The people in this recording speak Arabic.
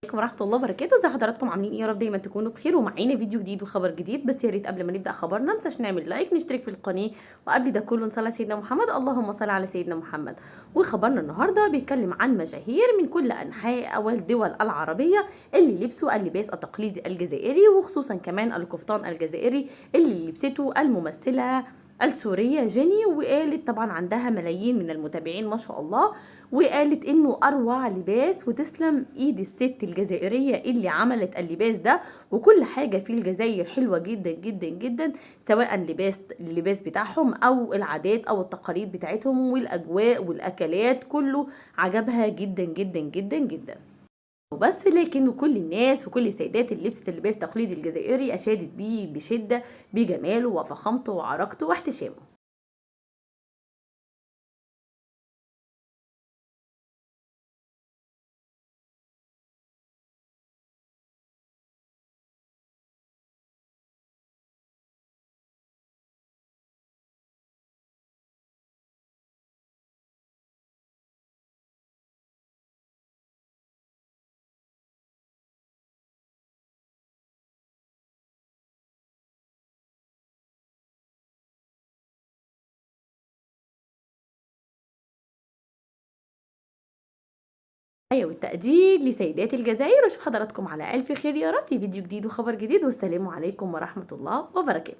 عليكم ورحمة الله وبركاته. ازي حضراتكم عاملين ايه؟ يا رب دايما تكونوا بخير ومعانا فيديو جديد وخبر جديد. بس يا ريت قبل ما نبدأ خبرنا مننساش نعمل لايك، نشترك في القناة، وقبل ده كله نصلي على سيدنا محمد. اللهم صل على سيدنا محمد. وخبرنا النهارده بيتكلم عن مشاهير من كل انحاء والدول العربية اللي لبسوا اللباس التقليدي الجزائري، وخصوصا كمان القفطان الجزائري اللي لبسته الممثلة السورية جيني. وقالت طبعا عندها ملايين من المتابعين ما شاء الله، وقالت انه اروع لباس وتسلم ايد الست الجزائرية اللي عملت اللباس ده. وكل حاجة في الجزائر حلوة جدا جدا جدا، سواء اللباس بتاعهم او العادات او التقاليد بتاعتهم والاجواء والاكلات، كله عجبها جدا جدا جدا جدا. وبس لكن كل الناس وكل سيدات اللي لبست اللباس التقليدي الجزائري اشادت بيه بشدة بجماله وفخامته وعراقته واحتشامه. والتقدير لسيدات الجزائر، واشوف حضراتكم على الف خير يا رب في فيديو جديد وخبر جديد، والسلام عليكم ورحمة الله وبركاته.